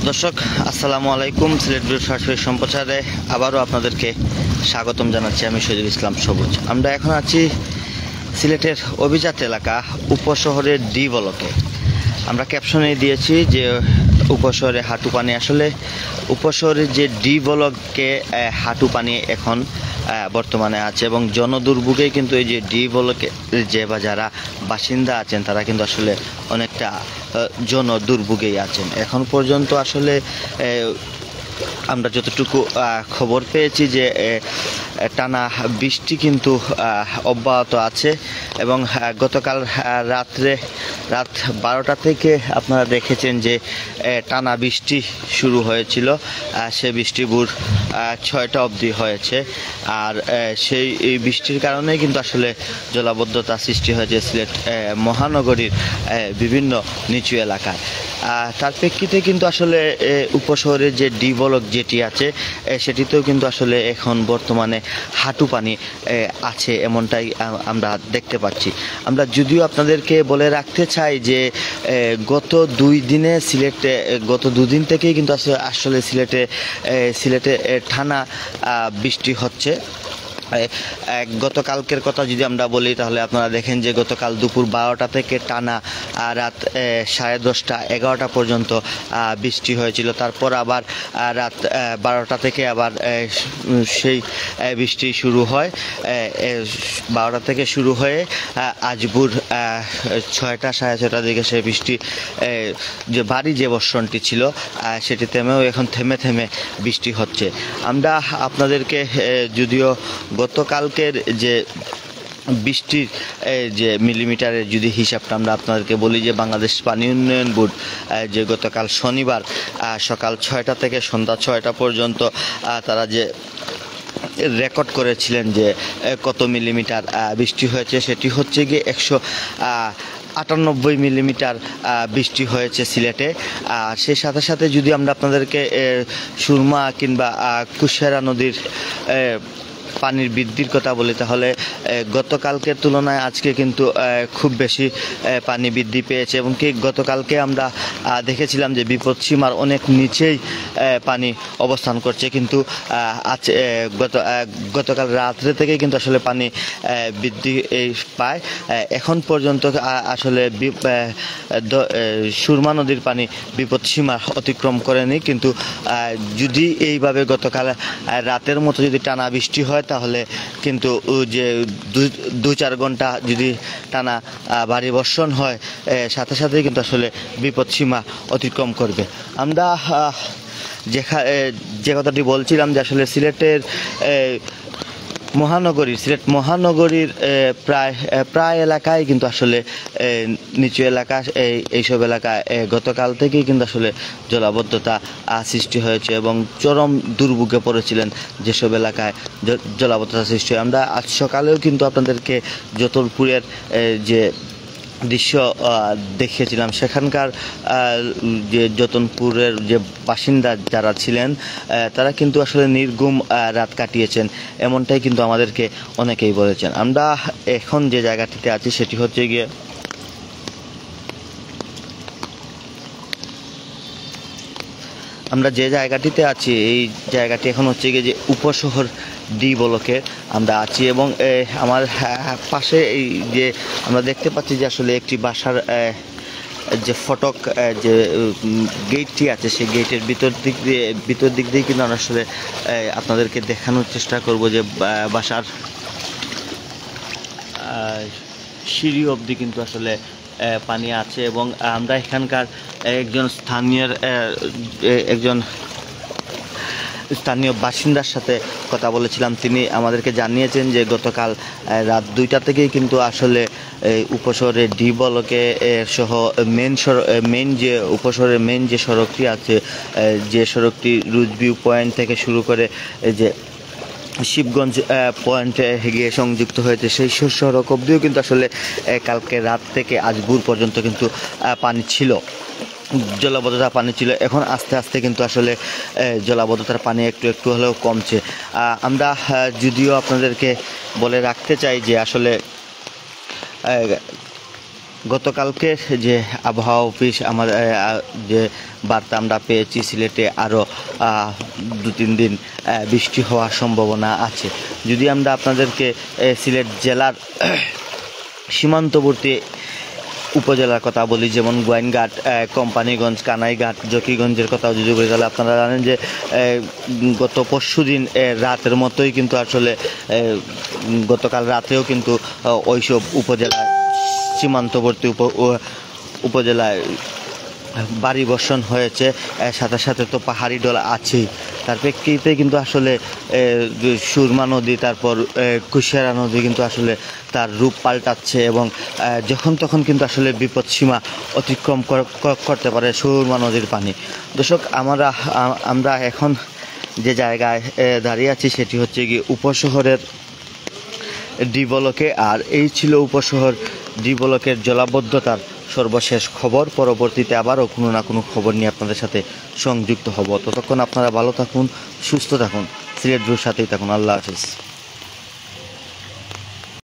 দর্শক আসসালামু আলাইকুম। সিলেট ভিউ সরাসরি সম্প্রচারে আবারও আপনাদেরকে স্বাগতম জানাচ্ছি। আমি শহীদুল ইসলাম সবুজ। আমরা এখন আছি সিলেটের অভিজাত এলাকা উপশহরের ডি ব্লকে। আমরা ক্যাপশনে দিয়েছি যে উপশহরে হাঁটু পানি। আসলে উপশহরের যে ডি ব্লকে হাঁটু পানি এখন বর্তমানে আছে এবং জনদুর্ভোগে কিন্তু এই যে ডি ব্লকে যে বা যারা বাসিন্দা আছেন তারা কিন্তু আসলে অনেকটা জনদুর্ভোগেই আছেন। এখন পর্যন্ত আসলে আমরা যতটুকু খবর পেয়েছি যে টানা বৃষ্টি কিন্তু অব্যাহত আছে এবং গতকাল রাত 12টা থেকে আপনারা দেখেছেন যে টানা বৃষ্টি শুরু হয়েছিল। সে বৃষ্টি ভোর 6টা অবধি হয়েছে। আর সেই বৃষ্টির কারণে কিন্তু আসলে জলাবদ্ধতা সৃষ্টি হয়েছে সিলেট মহানগরীর বিভিন্ন নিচু এলাকায়। তার প্রেক্ষিতে কিন্তু আসলে উপশহরের যে ডি ব্লক যেটি আছে সেটিতেও কিন্তু আসলে এখন বর্তমানে হাঁটু পানি আছে, এমনটাই আমরা দেখতে পাচ্ছি। আমরা যদিও আপনাদেরকে বলে রাখতে চাই যে গত 2 দিনে গত 2 দিন থেকেই কিন্তু আসলে সিলেটে টানা বৃষ্টি হচ্ছে। গতকালকের কথা যদি আমরা বলি তাহলে আপনারা দেখেন যে গতকাল দুপুর 12টা থেকে টানা রাত 10:30 11টা পর্যন্ত বৃষ্টি হয়েছিল। তারপর আবার রাত 12টা থেকে আবার সেই বৃষ্টি শুরু হয়। 12টা থেকে শুরু হয়ে আজ ভোর 6টা 6:30টার দিকে সেই বৃষ্টি যে ভারী যে বর্ষণটি ছিল সেটি এখন থেমে থেমে বৃষ্টি হচ্ছে। আমরা আপনাদেরকে যদিও গতকালকের যে বৃষ্টির যে মিলিমিটারের যদি হিসাবটা আমরা আপনাদেরকে বলি যে বাংলাদেশ পানি উন্নয়ন বোর্ড যে গতকাল শনিবার সকাল 6টা থেকে সন্ধ্যা 6টা পর্যন্ত তারা যে রেকর্ড করেছিলেন যে কত মিলিমিটার বৃষ্টি হয়েছে, সেটি হচ্ছে গিয়ে 198 মিলিমিটার বৃষ্টি হয়েছে সিলেটে। সেই সাথে সাথে যদি আমরা আপনাদেরকে সুরমা কিংবা কুশিয়ারা নদীর পানির বৃদ্ধির কথা বলি তাহলে গতকালকের তুলনায় আজকে কিন্তু খুব বেশি পানি বৃদ্ধি পেয়েছে এবং কি গতকালকে আমরা দেখেছিলাম যে বিপদসীমার অনেক নিচেই পানি অবস্থান করছে, কিন্তু গতকাল রাত্রে থেকে কিন্তু আসলে পানি বৃদ্ধি পায়। এখন পর্যন্ত আসলে সুরমা নদীর পানি বিপদসীমা অতিক্রম করেনি, কিন্তু যদি এইভাবে গতকাল রাতের মতো যদি টানা বৃষ্টি হয় তাহলে কিন্তু যে 2-4 ঘন্টা যদি টানা ভারী বর্ষণ হয় সাথে সাথে কিন্তু আসলে বিপদসীমা অতিক্রম করবে। আমরা যে কথাটি বলছিলাম যে আসলে সিলেট মহানগরীর প্রায় এলাকায় কিন্তু আসলে নিচু এলাকা এইসব এলাকায় গতকাল থেকেই কিন্তু আসলে জলাবদ্ধতা সৃষ্টি হয়েছে এবং চরম দুর্ভোগে পড়েছিলেন যেসব এলাকায় জলাবদ্ধতা সৃষ্টি হয়। আমরা আজ সকালেও কিন্তু আপনাদেরকে যতলপুরের যে দৃশ্য দেখিয়েছিলাম, সেখানকার যে যতনপুরের যে বাসিন্দা যারা ছিলেন তারা কিন্তু আসলে নির্ঘুম রাত কাটিয়েছেন, এমনটাই কিন্তু আমাদেরকে অনেকেই বলেছেন। আমরা এখন যে জায়গাটিতে আছি সেটি হচ্ছে গিয়ে আমরা যে জায়গাটিতে আছি এই জায়গাটি এখন হচ্ছে গিয়ে যে উপশহর ডি ব্লকে আমরা আছি এবং আমার পাশে এই যে আমরা দেখতে পাচ্ছি যে আসলে একটি বাসার যে ফটক যে গেটটি আছে সেই গেটের ভিতর দিক দিয়ে কিন্তু আমরা আসলে আপনাদেরকে দেখানোর চেষ্টা করব যে বাসার সিঁড়ি অবধি কিন্তু আসলে পানি আছে এবং আমরা এখানকার একজন স্থানীয় বাসিন্দার সাথে কথা বলেছিলাম। তিনি আমাদেরকে জানিয়েছেন যে গতকাল রাত 2টা থেকেই কিন্তু আসলে উপশহরের ডি ব্লকে সহ উপশহরের মেন যে সড়কটি আছে, যে সড়কটি রুজভিউ পয়েন্ট থেকে শুরু করে যে শিবগঞ্জ পয়েন্টে গিয়ে সংযুক্ত হয়েছে সেই সড়ক অবধিও কিন্তু আসলে কালকে রাত থেকে আজ ভোর পর্যন্ত কিন্তু পানি ছিল, জলাবদ্ধতার পানি ছিল। এখন আস্তে আস্তে কিন্তু আসলে জলাবদ্ধতার পানি একটু হলেও কমছে। আমরা যদিও আপনাদেরকে বলে রাখতে চাই যে আসলে গতকালকে যে আবহাওয়া অফিস আমাদের যে বার্তা আমরা পেয়েছি, সিলেটে আরও 2-3 দিন বৃষ্টি হওয়ার সম্ভাবনা আছে। যদি আমরা আপনাদেরকে সিলেট জেলার সীমান্তবর্তী উপজেলার কথা বলি, যেমন গোয়াইনঘাট, কোম্পানিগঞ্জ, কানাইঘাট, জকিগঞ্জের কথা যদি বলি, তাহলে আপনারা জানেন যে গত পরশুদিন রাতের মতোই কিন্তু আসলে গতকাল রাতেও কিন্তু ওইসব উপজেলায়, সীমান্তবর্তী উপজেলায় ভারী বর্ষণ হয়েছে। সাথে সাথে তো পাহাড়ি ঢল আছেই। তার প্রেক্ষিতে কিন্তু আসলে সুরমা নদী, তারপর কুশিয়ারা নদী কিন্তু আসলে তার রূপ পাল্টাচ্ছে এবং যখন তখন কিন্তু আসলে বিপদসীমা অতিক্রম করতে পারে সুরমা নদীর পানি। দর্শক, আমরা এখন যে জায়গায় দাঁড়িয়ে আছি সেটি হচ্ছে কি উপশহরের ডি ব্লকে। আর এই ছিল উপশহর ডি ব্লকের জলাবদ্ধতার সর্বশেষ খবর। পরবর্তীতে আবারও কোনো না কোনো খবর নিয়ে আপনাদের সাথে সংযুক্ত হব। ততক্ষণ আপনারা ভালো থাকুন, সুস্থ থাকুন, সিলেট ভিউর সাথেই থাকুন। আল্লাহ হাফিজ।